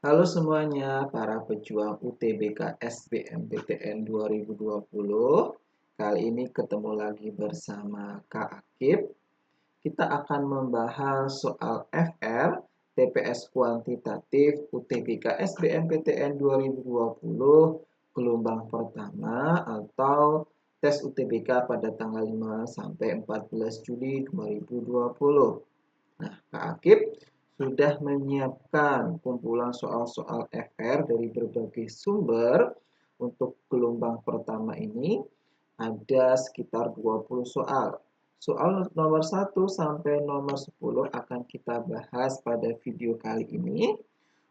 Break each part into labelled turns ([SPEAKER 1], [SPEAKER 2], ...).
[SPEAKER 1] Halo semuanya, para pejuang UTBK SBMPTN 2020. Kali ini ketemu lagi bersama Kak Akib. Kita akan membahas soal FR, TPS kuantitatif UTBK SBMPTN 2020, gelombang pertama atau tes UTBK pada tanggal 5 sampai 14 Juli 2020. Nah, Kak Akib sudah menyiapkan kumpulan soal-soal FR dari berbagai sumber. Untuk gelombang pertama ini ada sekitar 20 soal. Soal nomor 1 sampai nomor 10 akan kita bahas pada video kali ini.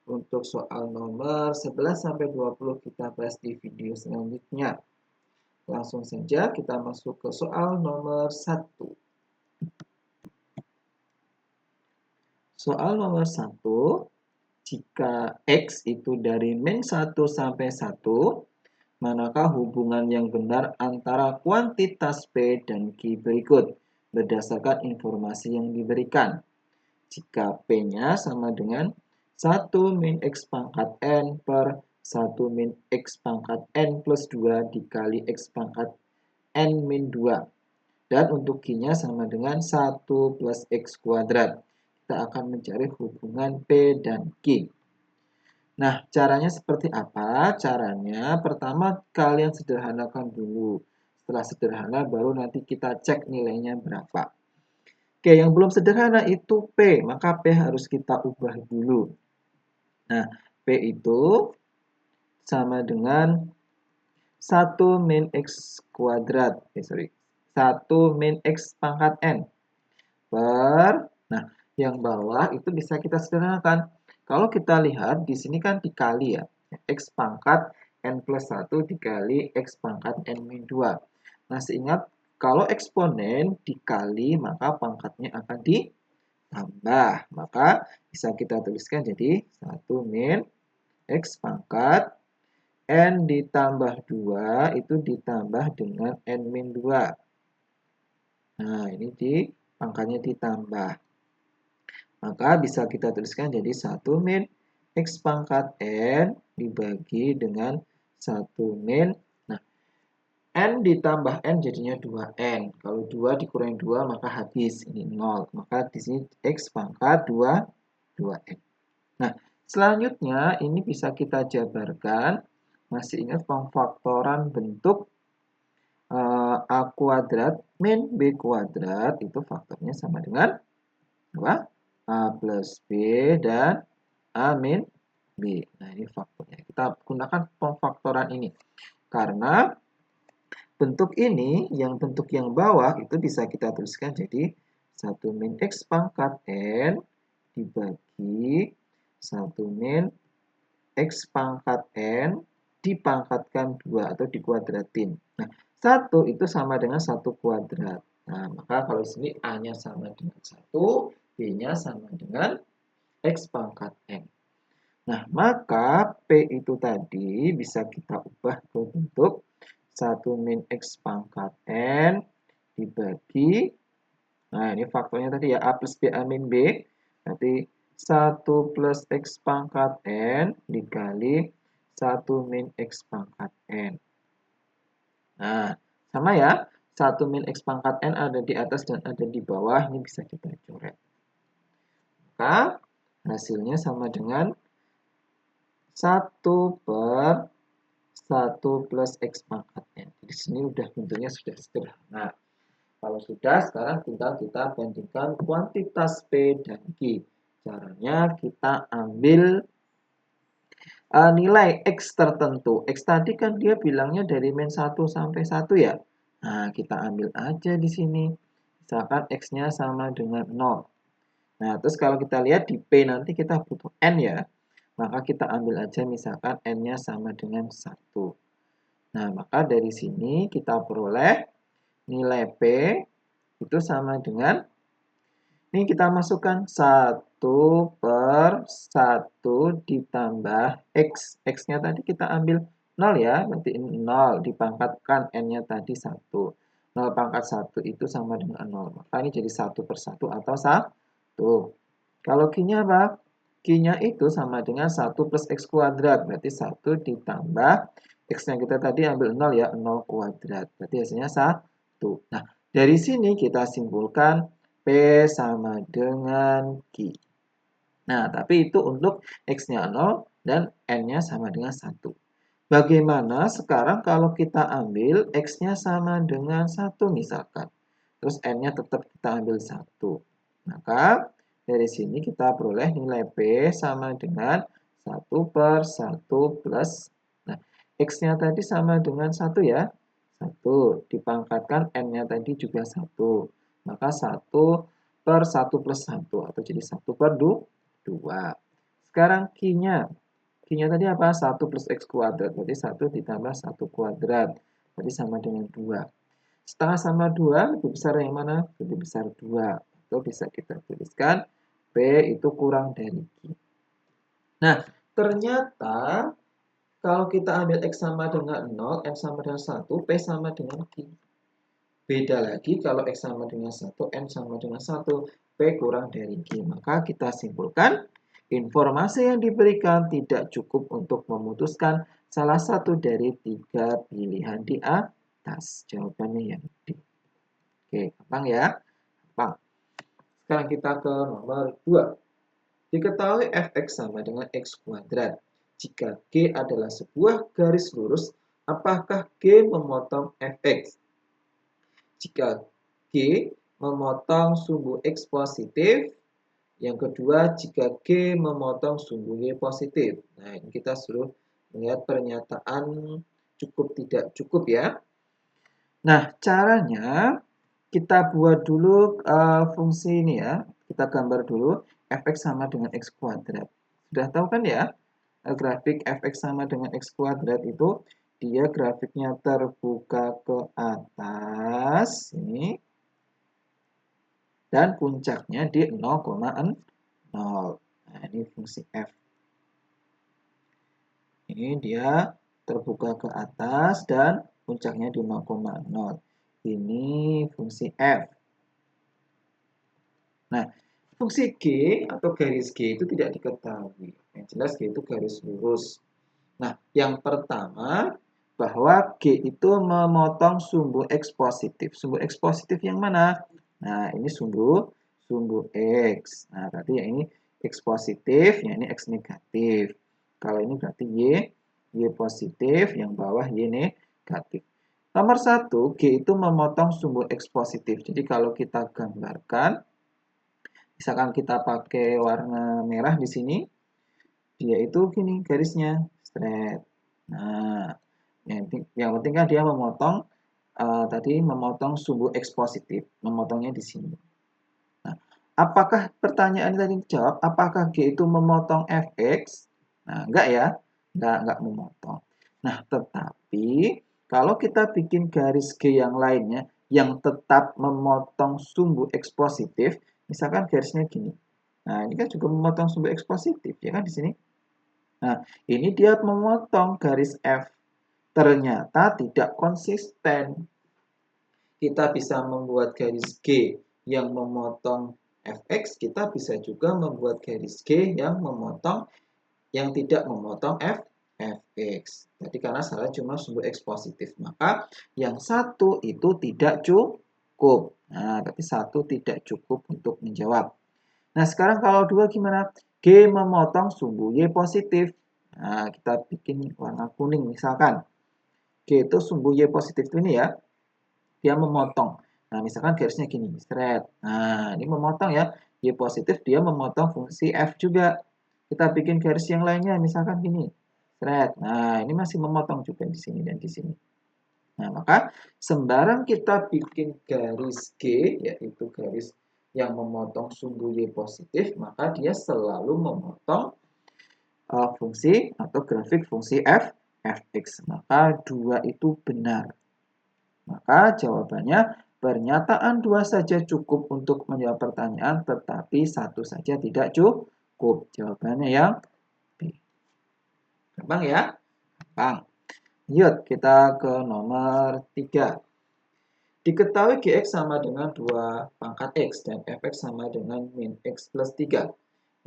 [SPEAKER 1] Untuk soal nomor 11 sampai 20 kita bahas di video selanjutnya. Langsung saja kita masuk ke soal nomor 1. Soal nomor 1, jika X itu dari min 1 sampai 1, manakah hubungan yang benar antara kuantitas P dan Q berikut berdasarkan informasi yang diberikan? Jika P-nya sama dengan 1 min X pangkat N per 1 min X pangkat N plus 2 dikali X pangkat N min 2. Dan untuk Q-nya sama dengan 1 plus X kuadrat. Kita akan mencari hubungan P dan Q. Nah, caranya seperti apa? Caranya pertama kalian sederhanakan dulu. Setelah sederhana baru nanti kita cek nilainya berapa. Oke, yang belum sederhana itu P, maka P harus kita ubah dulu. Nah, P itu sama dengan 1 min X kuadrat. 1 min X pangkat N per, nah, yang bawah itu bisa kita sederhanakan. Kalau kita lihat di sini kan dikali ya, X pangkat N plus 1 dikali X pangkat N min 2. Nah, seingat kalau eksponen dikali maka pangkatnya akan ditambah. Maka bisa kita tuliskan jadi 1 min X pangkat N ditambah 2 itu ditambah dengan N min 2. Nah, ini pangkatnya ditambah. Maka bisa kita tuliskan jadi 1 min X pangkat N dibagi dengan 1 min. Nah, N ditambah N jadinya 2N. Kalau 2 dikurangi 2 maka habis. Ini 0. Maka di sini X pangkat 2N. Nah, selanjutnya ini bisa kita jabarkan. Masih ingat pemfaktoran bentuk A kuadrat min B kuadrat itu faktornya sama dengan apa? A plus B dan A min B. Nah, ini faktornya. Kita gunakan pemfaktoran ini. Karena bentuk ini, yang bentuk yang bawah itu bisa kita tuliskan jadi 1 min X pangkat N dibagi 1 min X pangkat N dipangkatkan 2 atau dikuadratin. Nah, 1 itu sama dengan 1 kuadrat. Nah, maka kalau di sini A-nya sama dengan 1, B-nya sama dengan X pangkat N. Nah, maka P itu tadi bisa kita ubah ke bentuk 1 min X pangkat N dibagi, nah ini faktornya tadi ya, A plus B, A min B, berarti 1 plus X pangkat N dikali 1 min X pangkat N. Nah, sama ya, 1 min X pangkat N ada di atas dan ada di bawah, ini bisa kita coret. Maka hasilnya sama dengan 1 per 1 plus X pangkat N. Di sini udah bentuknya sudah sederhana. Kalau sudah, sekarang tinggal kita bandingkan kuantitas P dan Q. Caranya kita ambil nilai X tertentu. X tadi kan dia bilangnya dari min 1 sampai 1 ya. Nah, kita ambil aja di sini. Misalkan X-nya sama dengan 0. Nah, terus kalau kita lihat di P nanti kita butuh N ya. Maka kita ambil aja misalkan N-nya sama dengan 1. Nah, maka dari sini kita peroleh nilai P itu sama dengan, ini kita masukkan 1 per 1 ditambah X. X-nya tadi kita ambil 0 ya, berarti 0 dipangkatkan N-nya tadi 1. 0 pangkat 1 itu sama dengan 0. Maka ini jadi 1 per 1 atau 1. Kalau Q-nya apa? Q-nya itu sama dengan 1 plus X kuadrat. Berarti 1 ditambah X-nya kita tadi ambil 0 ya, 0 kuadrat. Berarti hasilnya 1. Nah, dari sini kita simpulkan P sama dengan Q. Nah, tapi itu untuk X-nya 0 dan N-nya sama dengan 1. Bagaimana sekarang kalau kita ambil X-nya sama dengan 1 misalkan. Terus N-nya tetap kita ambil 1. Maka dari sini kita peroleh nilai P sama dengan 1 per 1 plus. Nah, X-nya tadi sama dengan 1 ya. 1 dipangkatkan N-nya tadi juga 1. Maka 1 per 1 plus 1 atau jadi 1 per 2. Sekarang Q-nya. Q-nya tadi apa? 1 plus X kuadrat. Berarti 1 ditambah 1 kuadrat. Berarti sama dengan 2. Setengah sama 2, lebih besar yang mana? Lebih besar 2. Atau bisa kita tuliskan P itu kurang dari Q. Nah, ternyata kalau kita ambil X sama dengan 0, N sama dengan 1, P sama dengan Q. Beda lagi kalau X sama dengan 1, N sama dengan 1, P kurang dari Q. Maka kita simpulkan, informasi yang diberikan tidak cukup untuk memutuskan salah satu dari 3 pilihan di atas. Jawabannya yang D. Oke, gampang ya? Gampang. Sekarang kita ke nomor 2. Diketahui fx sama dengan x kuadrat. Jika G adalah sebuah garis lurus, apakah G memotong fx? Jika G memotong sumbu X positif. Yang kedua, jika G memotong sumbu Y positif. Nah, ini kita suruh melihat pernyataan cukup tidak cukup ya. Nah, caranya kita buat dulu fungsi ini ya. Kita gambar dulu fx sama dengan x kuadrat. Sudah tahu kan ya? Grafik fx sama dengan x kuadrat itu dia grafiknya terbuka ke atas ini dan puncaknya di 0,0. Nah, ini fungsi f. Ini dia terbuka ke atas dan puncaknya di 0,0. Ini fungsi f. Nah, fungsi G atau garis G itu tidak diketahui. Yang jelas G itu garis lurus. Nah, yang pertama bahwa G itu memotong sumbu X positif. Sumbu X positif yang mana? Nah, ini sumbu X. Nah, berarti yang ini X positif, yang ini X negatif. Kalau ini berarti Y positif, yang bawah Y negatif. Nomor 1, G itu memotong sumbu X positif. Jadi kalau kita gambarkan, misalkan kita pakai warna merah di sini, dia itu gini garisnya, straight. Nah, yang penting kan dia memotong tadi memotong sumbu X positif, memotongnya di sini. Nah, apakah pertanyaan tadi dijawab? Apakah G itu memotong Fx? Nah, enggak ya, enggak memotong. Nah, tetapi kalau kita bikin garis G yang lainnya yang tetap memotong sumbu X positif, misalkan garisnya gini. Nah, ini kan juga memotong sumbu X positif, ya kan di sini. Nah, ini dia memotong garis F. Ternyata tidak konsisten. Kita bisa membuat garis G yang memotong Fx, kita bisa juga membuat garis G yang tidak memotong Fx. Jadi karena salah cuma sumbu X positif, maka yang satu itu tidak cukup. Nah, berarti satu tidak cukup untuk menjawab. Nah, sekarang kalau dua gimana? G memotong sumbu Y positif. Nah, kita bikin warna kuning misalkan. G itu sumbu Y positif ini ya. Dia memotong. Nah, misalkan garisnya gini, straight. Nah, ini memotong ya. Y positif dia memotong fungsi F juga. Kita bikin garis yang lainnya, misalkan gini, straight. Nah, ini masih memotong juga di sini dan di sini. Nah, maka sembarang kita bikin garis G, yaitu garis yang memotong sumbu Y positif, maka dia selalu memotong fungsi atau grafik fungsi Fx. Maka 2 itu benar. Maka jawabannya pernyataan 2 saja cukup untuk menjawab pertanyaan, tetapi 1 saja tidak cukup. Jawabannya yang B. Gampang ya? Gampang. Yuk, kita ke nomor 3. Diketahui Gx sama dengan 2 pangkat X dan Fx sama dengan min X plus 3.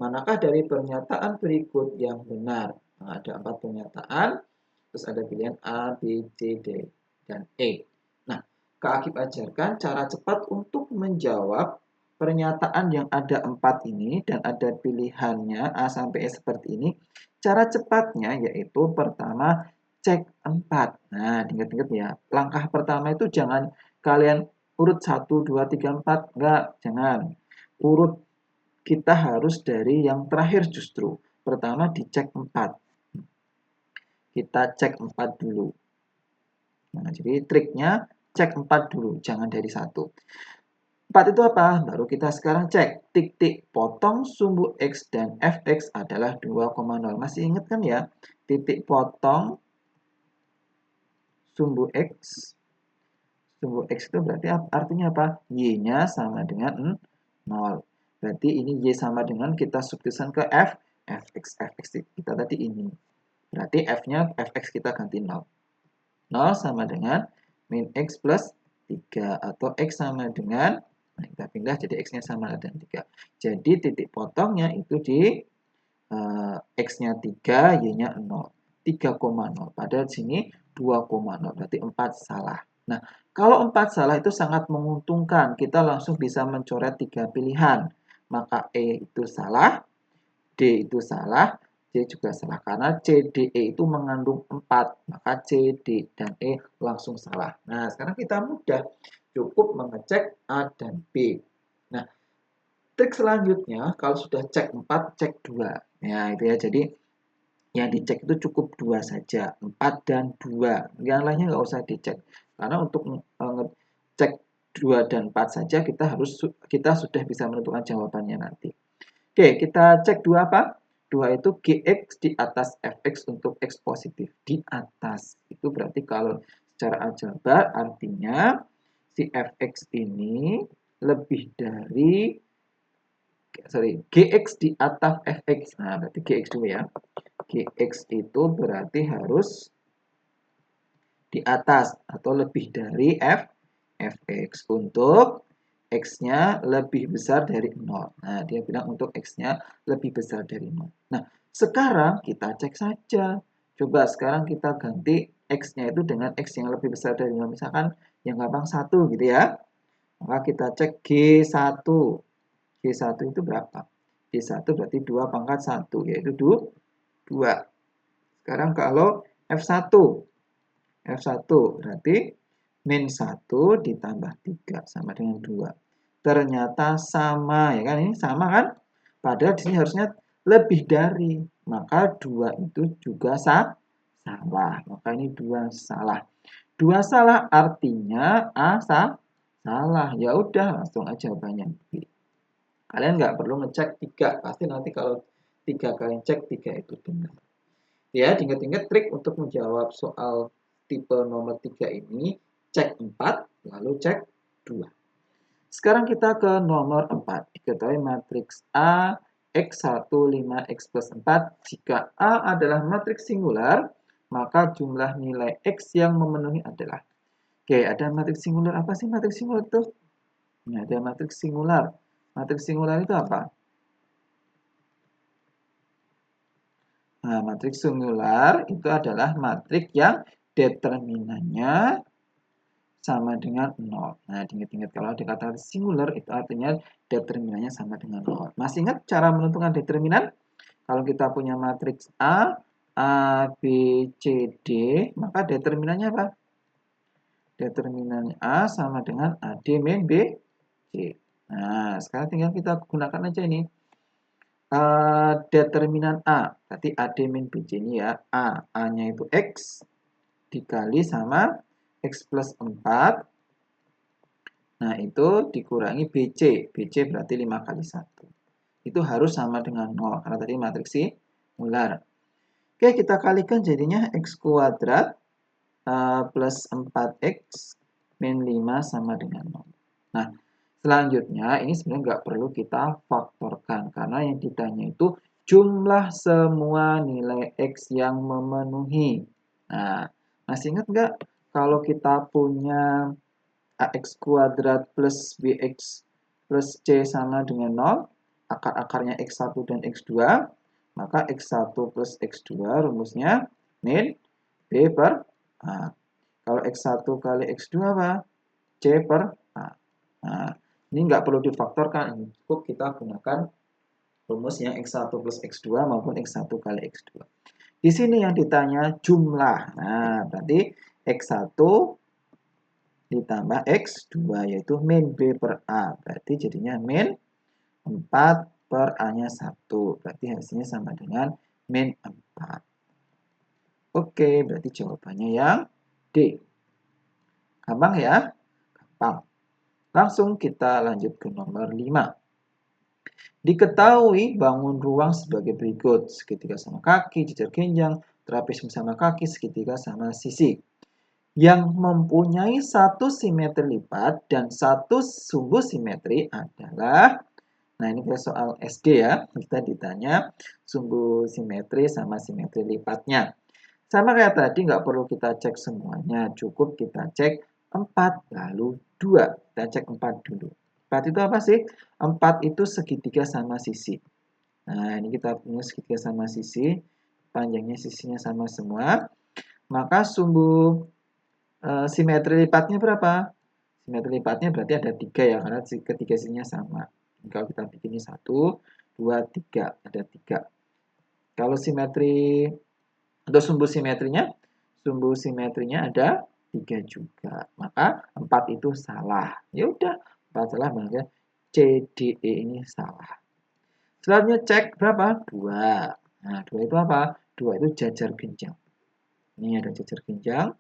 [SPEAKER 1] Manakah dari pernyataan berikut yang benar? Nah, ada 4 pernyataan, terus ada pilihan A, B, C, D, dan E. Nah, Kak Akib ajarkan cara cepat untuk menjawab pernyataan yang ada 4 ini dan ada pilihannya A sampai E seperti ini. Cara cepatnya yaitu pertama cek 4. Nah, ingat-ingat ya. Langkah pertama itu jangan kalian urut 1, 2, 3, 4. Enggak, jangan. Urut kita harus dari yang terakhir justru. Pertama dicek 4. Kita cek 4 dulu. Nah, jadi triknya cek 4 dulu, jangan dari 1. 4 itu apa? Baru kita sekarang cek. Titik potong sumbu X dan Fx adalah 2,0. Masih ingat kan ya? Titik potong sumbu X. Sumbu X itu berarti artinya apa? Y-nya sama dengan 0. Berarti ini Y sama dengan kita substitusikan ke F, Fx kita tadi ini. Berarti F-nya Fx kita ganti 0. 0 sama dengan min X plus 3. Atau X sama dengan, nah kita pindah jadi X-nya sama dengan 3. Jadi titik potongnya itu di X-nya 3, Y-nya 0. 3,0. Padahal di sini 2,0. Berarti 4 salah. Nah, kalau 4 salah itu sangat menguntungkan. Kita langsung bisa mencoret 3 pilihan. Maka E itu salah, D itu salah, C juga salah. Karena C, D, E itu mengandung 4. Maka C, D, dan E langsung salah. Nah, sekarang kita mudah. Cukup mengecek A dan B. Nah, trik selanjutnya, kalau sudah cek 4, cek 2. Ya, itu ya. Jadi, yang dicek itu cukup 2 saja. 4 dan 2. Yang lainnya nggak usah dicek. Karena untuk ngecek 2 dan 4 saja, kita sudah bisa menentukan jawabannya nanti. Oke, kita cek 2 apa? 2 itu Gx di atas Fx untuk X positif. Di atas. Itu berarti kalau secara aljabar artinya si Fx ini lebih dari, Gx di atas Fx. Nah, berarti Gx dulu ya. Gx itu berarti harus di atas atau lebih dari Fx untuk X-nya lebih besar dari 0. Nah, dia bilang untuk X-nya lebih besar dari 0. Nah, sekarang kita cek saja. Coba sekarang kita ganti X-nya itu dengan X yang lebih besar dari 0. Misalkan yang gampang 1 gitu ya. Maka kita cek G1. G1 itu berapa? G1 berarti 2 pangkat 1, yaitu 2. Sekarang kalau F1. F1 berarti min 1 ditambah 3 sama dengan 2. Ternyata sama, ya kan? Ini sama kan? Padahal di sini harusnya lebih dari. Maka 2 itu juga salah. Maka ini 2 salah. 2 salah artinya A salah. Ya udah, langsung aja jawabannya B. Kalian nggak perlu ngecek 3. Pasti nanti kalau 3 kalian cek 3 itu benar. Ya, ingat-ingat trik untuk menjawab soal tipe nomor 3 ini, cek 4, lalu cek 2. Sekarang kita ke nomor 4. Diketahui matriks A, X1, 5, X plus 4. Jika A adalah matriks singular, maka jumlah nilai X yang memenuhi adalah. Oke, ada matriks singular. Apa sih matriks singular itu? Ini ada matriks singular. Matriks singular itu apa? Nah, matriks singular itu adalah matriks yang determinannya sama dengan 0. Nah, ingat-ingat kalau dikatakan singular itu artinya determinannya sama dengan 0. Masih ingat cara menentukan determinan? Kalau kita punya matriks A, B, C, D, maka determinannya apa? Determinannya A sama dengan AD min B, C. Nah, sekarang tinggal kita gunakan aja ini. Determinan A, berarti AD min BC ini ya. A-nya itu X dikali sama X plus 4. Nah, itu dikurangi BC. BC berarti 5 kali 1. Itu harus sama dengan 0, karena tadi matriks singular. Oke, kita kalikan jadinya X kuadrat plus 4X min 5 sama dengan 0. Nah, selanjutnya ini sebenarnya nggak perlu kita faktorkan, karena yang ditanya itu jumlah semua nilai X yang memenuhi. Nah, masih ingat nggak kalau kita punya AX kuadrat plus BX plus C sama dengan 0, akar-akarnya X1 dan X2, maka X1 plus X2 rumusnya min B per A. Kalau X1 kali X2 apa? C per A. Nah, ini nggak perlu difaktorkan, cukup kita gunakan rumusnya X1 plus X2 maupun X1 kali X2. Di sini yang ditanya jumlah. Nah, berarti X1 ditambah X2 yaitu min B per A. Berarti jadinya min 4 per A-nya 1. Berarti hasilnya sama dengan min 4. Oke, berarti jawabannya yang D. Gampang ya? Gampang. Langsung kita lanjut ke nomor 5. Diketahui bangun ruang sebagai berikut. Segitiga sama kaki, jejer genjang, trapesium sama kaki, segitiga sama sisi. Yang mempunyai satu simetri lipat dan satu sumbu simetri adalah, nah ini kita soal SD ya, kita ditanya sumbu simetri sama simetri lipatnya. Sama kayak tadi, nggak perlu kita cek semuanya, cukup kita cek 4 lalu 2. Kita cek 4 dulu. 4 itu apa sih? 4 itu segitiga sama sisi. Nah, ini kita punya segitiga sama sisi, panjangnya sisinya sama semua. Maka sumbu simetri lipatnya berapa? Simetri lipatnya berarti ada 3 ya, karena ketiga sisinya sama. Kalau kita bikin ini 1, 2, 3, ada 3. Kalau simetri untuk sumbu simetrinya ada 3 juga. Maka 4 itu salah. Ya udah, 4 salah, maka C, D, E ini salah. Selanjutnya cek berapa? 2. Nah, 2 itu apa? 2 itu jajar genjang. Ini ada jajar genjang.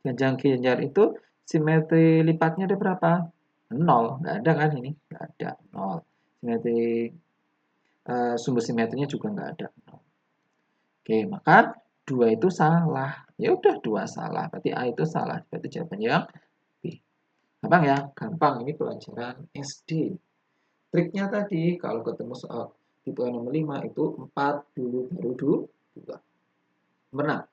[SPEAKER 1] Genjang itu simetri lipatnya ada berapa? 0. Nggak ada kan ini? Nggak ada. 0. Simetri sumbu simetrinya juga nggak ada. 0. Oke, maka 2 itu salah. Ya udah, 2 salah. Berarti A itu salah. Berarti jawabannya yang B. Gampang ya? Gampang. Ini pelajaran SD. Triknya tadi, kalau ketemu soal tipe nomor 5 itu 4 dulu baru 2. Benar.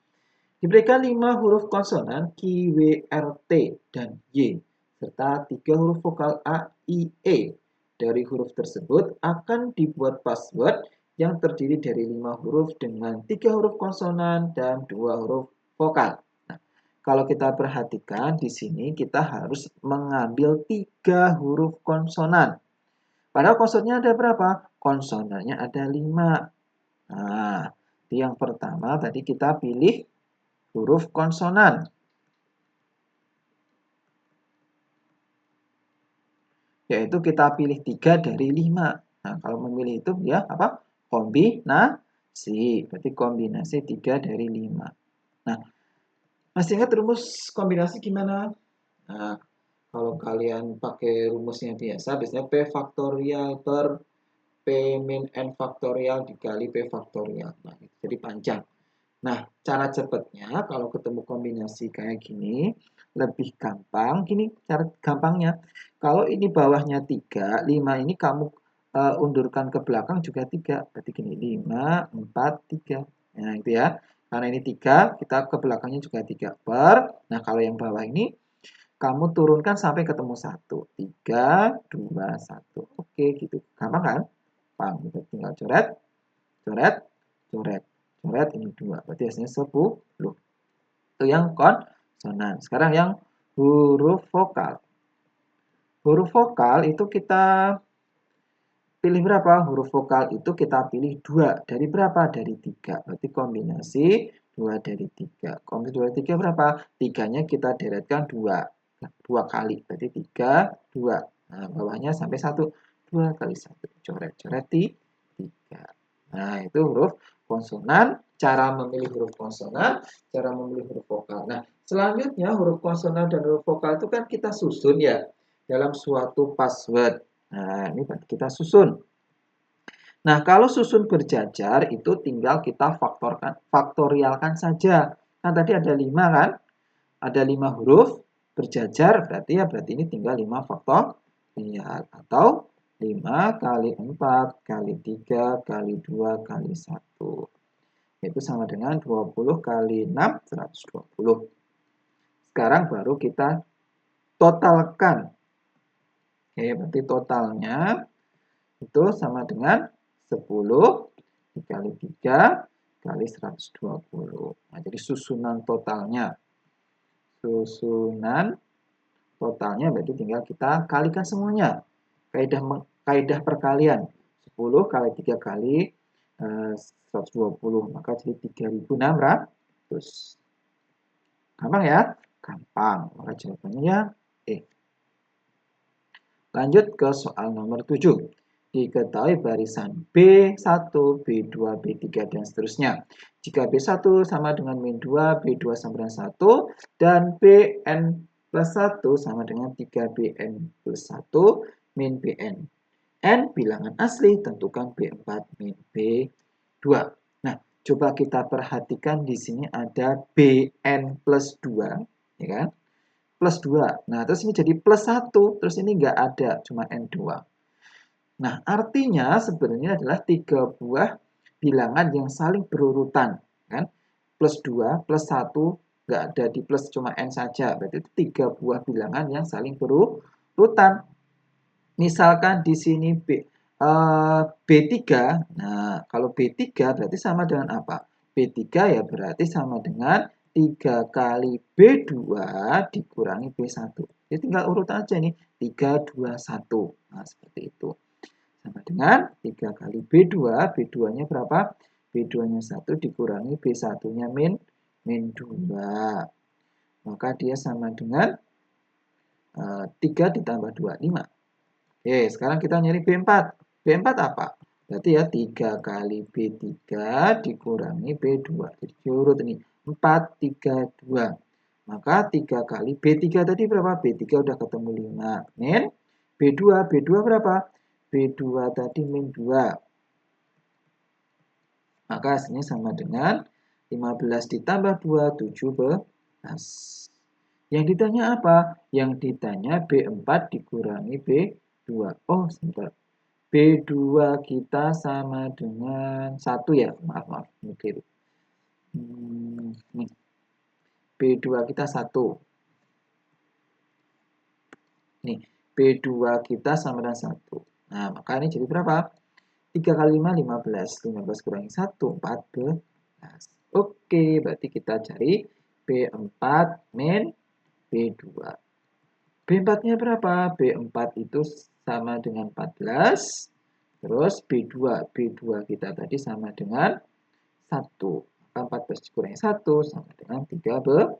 [SPEAKER 1] Diberikan 5 huruf konsonan Q, W, R, T, dan Y, serta 3 huruf vokal A, I, E. Dari huruf tersebut akan dibuat password yang terdiri dari 5 huruf dengan 3 huruf konsonan dan 2 huruf vokal. Nah, kalau kita perhatikan di sini kita harus mengambil 3 huruf konsonan. Padahal konsonannya ada berapa? Konsonannya ada 5. Nah, yang pertama tadi kita pilih huruf konsonan. Yaitu kita pilih 3 dari 5. Nah, kalau memilih itu ya apa? Kombinasi. Berarti kombinasi 3 dari 5. Nah, masih ingat rumus kombinasi gimana? Nah, kalau kalian pakai rumusnya biasa, biasanya P faktorial per P min N faktorial dikali P faktorial. Nah, jadi panjang. Nah, cara cepatnya kalau ketemu kombinasi kayak gini, lebih gampang. Gini cara gampangnya. Kalau ini bawahnya 3, 5 ini kamu undurkan ke belakang juga 3. Berarti gini, 5, 4, 3. Nah, itu ya. Karena ini 3, kita ke belakangnya juga 3 per. Nah, kalau yang bawah ini, kamu turunkan sampai ketemu 1. 3, 2, 1. Oke, gitu. Gampang kan? Paham? Kita tinggal coret, coret, coret. Coret ini 2, berarti hasilnya 10. Itu yang konsonan. Sekarang yang huruf vokal. Huruf vokal itu kita pilih berapa? Huruf vokal itu kita pilih 2. Dari berapa? Dari 3. Berarti kombinasi 2 dari 3. Kombinasi 2 dari 3 berapa? 3-nya kita deretkan 2. 2 kali. Berarti 3, 2. Nah, bawahnya sampai 1. 2 kali 1. Coret-coret 3. Nah, itu huruf konsonan. Cara memilih huruf konsonan, cara memilih huruf vokal. Nah, selanjutnya huruf konsonan dan huruf vokal itu kan kita susun ya dalam suatu password. Nah, ini kita susun. Nah, kalau susun berjajar itu tinggal kita faktorialkan saja. Nah, tadi ada 5 kan? Ada 5 huruf berjajar, berarti ini tinggal 5 faktorial. Atau 5 kali 4 kali 3 kali 2 kali 1. Itu sama dengan 20 kali 6, 120. Sekarang baru kita totalkan. Oke, berarti totalnya itu sama dengan 10 dikali 3 kali 120. Nah, jadi susunan totalnya berarti tinggal kita kalikan semuanya. Kaidah perkalian 10 kali 3 kali 120, maka jadi 3600. Gampang ya? Gampang. Maka jawabannya ya E. Lanjut ke soal nomor 7. Diketahui barisan B1, B2, B3, dan seterusnya. Jika B1 sama dengan min 2, B2 sama dengan 1, dan Bn plus 1 sama dengan 3Bn plus 1, min Bn. N bilangan asli, tentukan B4 min B2. Nah, coba kita perhatikan di sini ada Bn plus 2, ya kan? Plus 2. Nah, terus ini jadi plus 1, terus ini nggak ada, cuma N2. Nah, artinya sebenarnya adalah 3 buah bilangan yang saling berurutan, kan? Plus 2, plus 1, nggak ada di plus, cuma N saja. Berarti itu 3 buah bilangan yang saling berurutan. Misalkan di sini B3, nah kalau B3 berarti sama dengan apa? B3 ya berarti sama dengan 3 kali B2 dikurangi B1. Jadi tinggal urut aja nih, 3, 2, 1. Nah, seperti itu. Sama dengan 3 kali B2, B2-nya berapa? B2-nya 1 dikurangi B1-nya min 2. Maka dia sama dengan 3 ditambah 2, 5. Oke, sekarang kita nyari B4. B4 apa? Berarti ya 3 kali B3 dikurangi B2. Jadi diurut ini. 4, 3, 2. Maka 3 kali B3 tadi berapa? B3 udah ketemu 5. Min B2. B2 berapa? B2 tadi min 2. Maka hasilnya sama dengan 15 ditambah 2, 17. Yang ditanya apa? Yang ditanya B4 dikurangi B2. Oh, sebentar. B2 kita sama dengan 1 ya. Maaf. Mikir. Nih. B2 kita 1. Nih, B2 kita sama dengan 1. Nah, maka ini jadi berapa? 3 kali 5, 15. 15 kurangi 1, 14. Oke, berarti kita cari B4 min B2. B4-nya berapa? B4 itu sama dengan 14. Terus B2. B2 kita tadi sama dengan 1. Maka 14 dikurangi 1 sama dengan 13.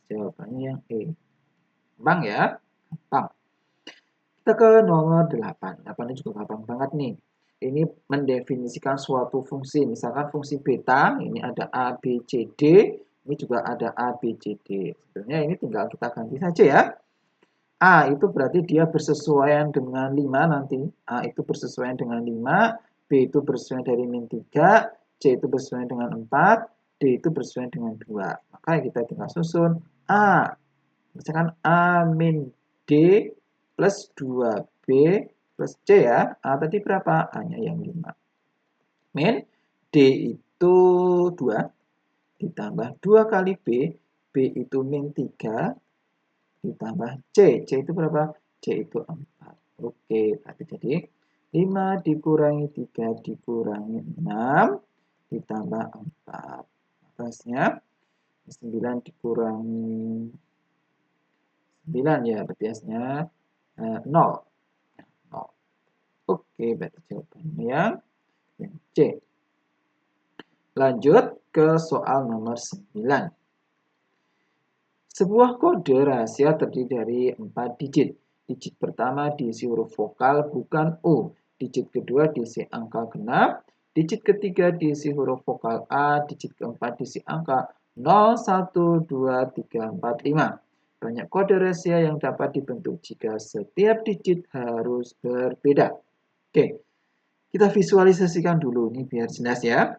[SPEAKER 1] Jawabannya yang E. Gampang ya? Gampang. Kita ke nomor 8. 8 ini juga gampang banget nih. Ini mendefinisikan suatu fungsi. Misalkan fungsi beta, ini ada A, B, C, D. Ini juga ada A, B, C, D. Sebenarnya ini tinggal kita ganti saja ya. A itu berarti dia bersesuaian dengan 5 nanti. A itu bersesuaian dengan 5, B itu bersesuaian dari min 3, C itu bersesuaian dengan 4, D itu bersesuaian dengan 2. Maka kita tinggal susun A. Misalkan A min D plus 2B plus C ya. A tadi berapa? A-nya yang 5. Min D itu 2 ditambah 2 kali B. B itu min 3 ditambah C. C itu berapa? C itu 4. Oke, berarti jadi 5 dikurangi 3 dikurangi 6 ditambah 4. Hasilnya 9 dikurangi 9 ya, berarti hasilnya 0. Oke, berarti jawabannya yang C. Lanjut ke soal nomor 9. Sebuah kode rahasia terdiri dari 4 digit. Digit pertama diisi huruf vokal bukan U. Digit kedua diisi angka genap. Digit ketiga diisi huruf vokal A. Digit keempat diisi angka 0, 1, 2, 3, 4, 5. Banyak kode rahasia yang dapat dibentuk jika setiap digit harus berbeda. Oke, kita visualisasikan dulu. Ini biar jelas ya.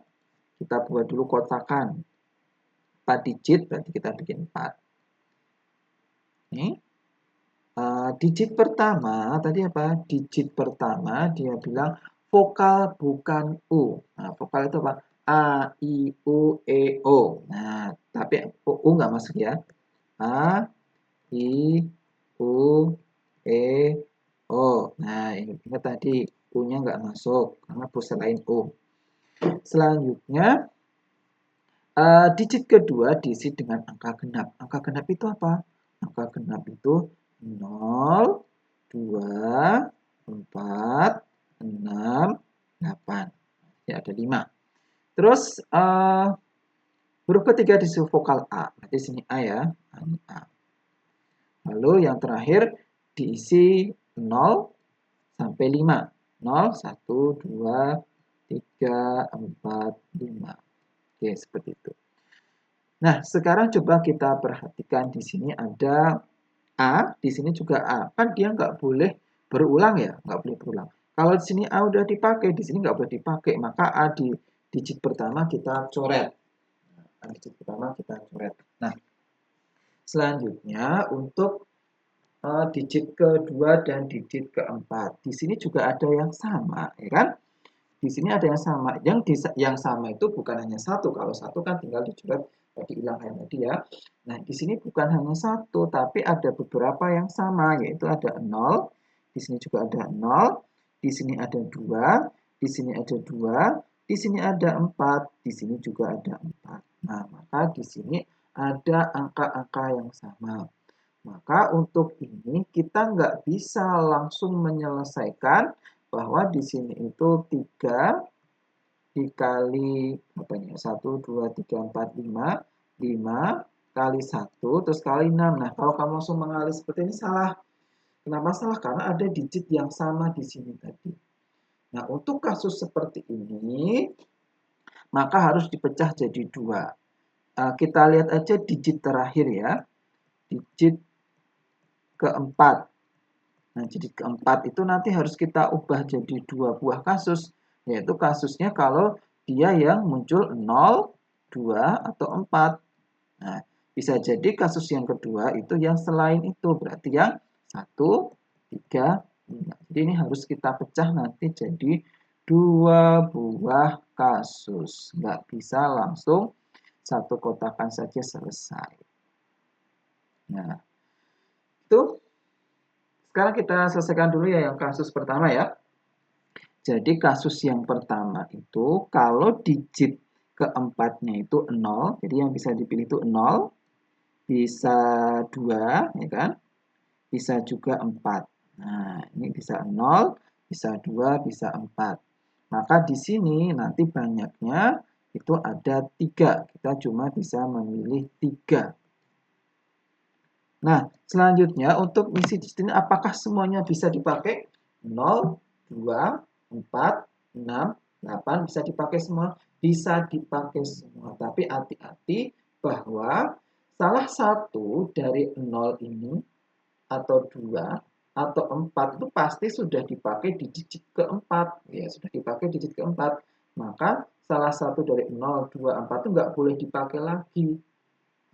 [SPEAKER 1] Kita buat dulu kotakan. 4 digit berarti kita bikin 4. Ini digit pertama tadi apa? Digit pertama dia bilang vokal bukan U. Nah, vokal itu apa? A, I, U, E, O. Nah, tapi U nggak masuk ya. A, I, U, E, O. Nah, ingat tadi U-nya nggak masuk, karena selain U. Selanjutnya, digit kedua diisi dengan angka genap. Angka genap itu apa? Angka genap itu 0, 2, 4, 6, 8. Ya, ada 5. Terus, huruf ketiga diisi vokal A. Berarti sini A ya. Ini A. Lalu yang terakhir diisi 0 sampai 5. 0, 1, 2, 3, 4, 5. Oke, seperti itu. Nah, sekarang coba kita perhatikan di sini ada A, di sini juga A. Kan dia nggak boleh berulang ya, nggak boleh berulang. Kalau di sini A udah dipakai, di sini nggak boleh dipakai, maka A di digit pertama kita coret. Digit pertama kita coret. Nah, selanjutnya untuk digit kedua dan digit keempat. Di sini juga ada yang sama, ya kan? Di sini ada yang sama. Yang sama itu bukan hanya satu. Kalau satu kan tinggal dicoret, dihilangkan tadi ya. Nah, di sini bukan hanya satu, tapi ada beberapa yang sama, yaitu ada 0, di sini juga ada 0, di sini ada 2, di sini ada 2, di sini ada 4, di sini juga ada 4. Nah, maka di sini ada angka-angka yang sama. Maka untuk ini kita nggak bisa langsung menyelesaikan bahwa di sini itu 3 dikali apa ini? 1, 2, 3, 4, 5, 5 kali 1 terus kali 6. Nah, kalau kamu langsung mengalih seperti ini salah. Kenapa salah? Karena ada digit yang sama di sini tadi. Nah, untuk kasus seperti ini, maka harus dipecah jadi 2. Kita lihat aja digit terakhir ya. Digit keempat. Nah, jadi keempat itu nanti harus kita ubah jadi 2 buah kasus, yaitu kasusnya kalau dia yang muncul 0, 2, atau 4. Nah, bisa jadi kasus yang kedua itu yang selain itu, berarti yang 1, 3, 5. Jadi ini harus kita pecah nanti jadi 2 buah kasus. Nggak bisa langsung satu kotakan saja selesai. Nah, itu sekarang kita selesaikan dulu ya yang kasus pertama ya. Jadi kasus yang pertama itu kalau digit keempatnya itu 0, jadi yang bisa dipilih itu 0, bisa 2, ya kan? Bisa juga 4. Nah, ini bisa 0, bisa 2, bisa 4. Maka di sini nanti banyaknya itu ada 3. Kita cuma bisa memilih 3. Nah, selanjutnya untuk misi di sini apakah semuanya bisa dipakai? 0, 2, 4, 6, 8 bisa dipakai semua? Bisa dipakai semua. Tapi hati-hati bahwa salah satu dari 0 ini atau 2 atau 4 itu pasti sudah dipakai di digit keempat. Ya, sudah dipakai digit keempat. Maka salah satu dari 0, 2, 4 itu nggak boleh dipakai lagi.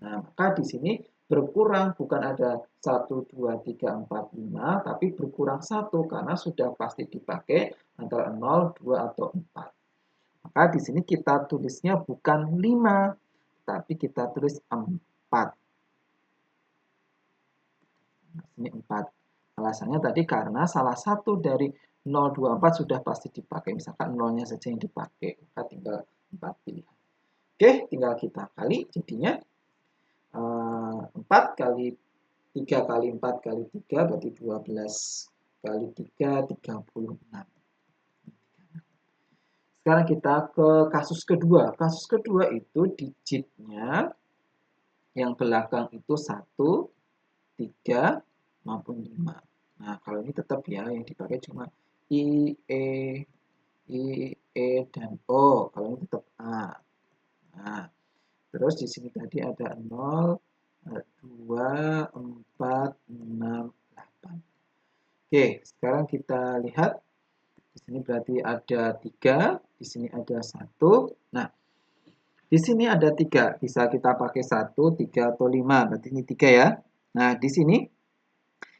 [SPEAKER 1] Nah, maka di sini berkurang bukan ada 1, 2, 3, 4, 5, tapi berkurang 1 karena sudah pasti dipakai antara 0, 2, atau 4. Maka di sini kita tulisnya bukan 5, tapi kita tulis 4. Nah, ini 4. Alasannya tadi karena salah satu dari 0, 2, 4 sudah pasti dipakai. Misalkan 0-nya saja yang dipakai, maka tinggal 4 pilihan. Oke, tinggal kita kali jadinya 4 kali 3 kali 4 kali 3 berarti 12 kali 3, 36. Sekarang kita ke kasus kedua. Kasus kedua itu digitnya yang belakang itu 1, 3, maupun 5. Nah, kalau ini tetap ya, yang dipakai cuma I, E, dan O. Kalau ini tetap A. Nah, terus di sini tadi ada 0, 2, 4, 6, 8. Oke, sekarang kita lihat. Di sini berarti ada 3, di sini ada 1. Nah, di sini ada 3. Bisa kita pakai 1, 3, atau 5. Berarti ini 3 ya. Nah, di sini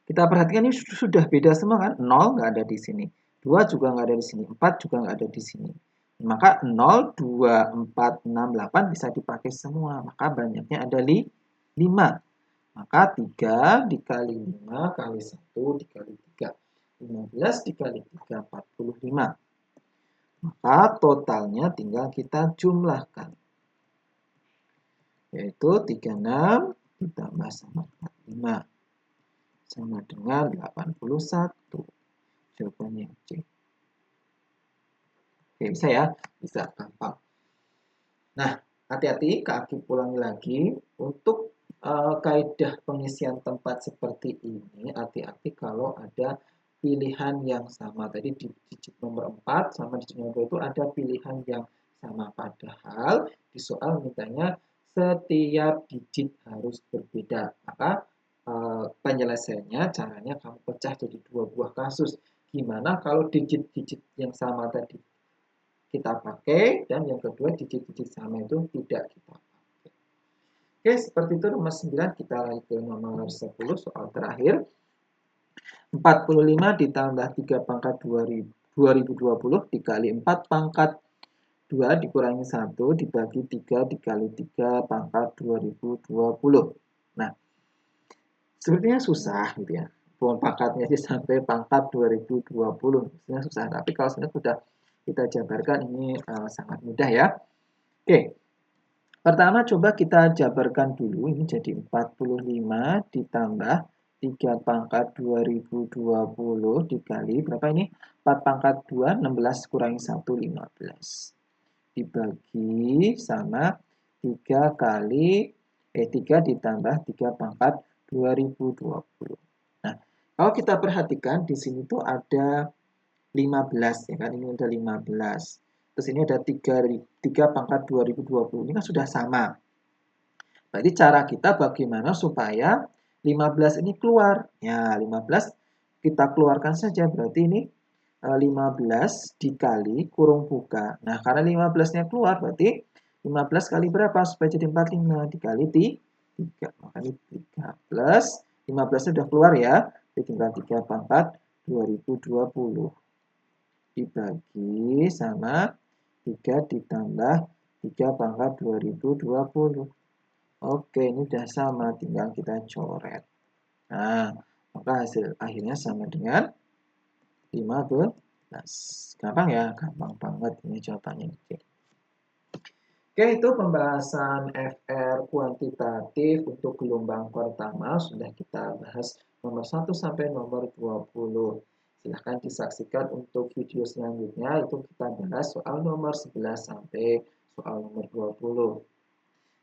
[SPEAKER 1] kita perhatikan ini sudah beda semua kan? 0 nggak ada di sini. 2 juga nggak ada di sini. 4 juga nggak ada di sini. Maka 0, 2, 4, 6, 8 bisa dipakai semua. Maka banyaknya ada 5. Maka 3 dikali 5 kali 1 dikali 3. 15 dikali 3, 45. Maka totalnya tinggal kita jumlahkan. Yaitu 36 ditambah sama 45. Sama dengan 81. Jawabannya C. Oke, bisa ya? Bisa, gampang. Nah, hati-hati, Kak Aki ulangi lagi. Untuk kaidah pengisian tempat seperti ini, hati-hati kalau ada pilihan yang sama. Tadi di digit nomor 4 sama digit nomor 2 itu ada pilihan yang sama. Padahal di soal mintanya setiap digit harus berbeda. Maka penyelesaiannya caranya kamu pecah jadi 2 buah kasus. Gimana kalau digit-digit yang sama tadi kita pakai dan yang kedua digit-digit sama itu tidak kita pakai. Oke, seperti itu nomor 9. Kita lagi ke nomor 10, soal terakhir. 45 ditambah 3 pangkat 2020 dikali 4 pangkat 2 dikurangi 1 dibagi 3 dikali 3 pangkat 2020. Nah, sepertinya susah gitu ya. Pangkatnya sih sampai pangkat 2020. Sebenarnya susah, tapi kalau sebenarnya sudah kita jabarkan ini sangat mudah ya. Oke. Pertama coba kita jabarkan dulu, ini jadi 45 ditambah 3 pangkat 2020 dikali berapa ini? 4 pangkat 2, 16 kurangi 1, 15. Dibagi sama 3 kali 3 ditambah 3 pangkat 2020. Nah, kalau kita perhatikan di sini tuh ada 15 ya kan, ini udah 15. Terus ini ada 3 pangkat 2020, ini kan sudah sama. Berarti cara kita bagaimana supaya 15 ini keluar. Ya, 15 kita keluarkan saja, berarti ini 15 dikali kurung buka. Nah, karena 15-nya keluar, berarti 15 kali berapa supaya jadi 45? Dikali 3. Makanya 3 plus 15-nya sudah keluar ya. Jadi tinggal 3 pangkat 2020. Dibagi sama 3 ditambah 3 pangkat 2020. Oke, ini sudah sama, tinggal kita coret. Nah, maka hasil akhirnya sama dengan 15. Gampang ya? Gampang banget ini jawabannya. Oke, itu pembahasan FR kuantitatif untuk gelombang pertama. Sudah kita bahas nomor 1 sampai nomor 20. Silahkan disaksikan untuk video selanjutnya. Itu kita bahas soal nomor 11 sampai soal nomor 20.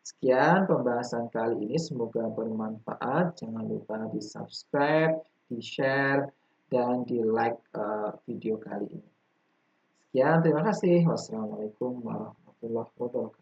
[SPEAKER 1] Sekian pembahasan kali ini, semoga bermanfaat. Jangan lupa di subscribe, di share, dan di like video kali ini. Sekian, terima kasih. Wassalamualaikum warahmatullahi wabarakatuh.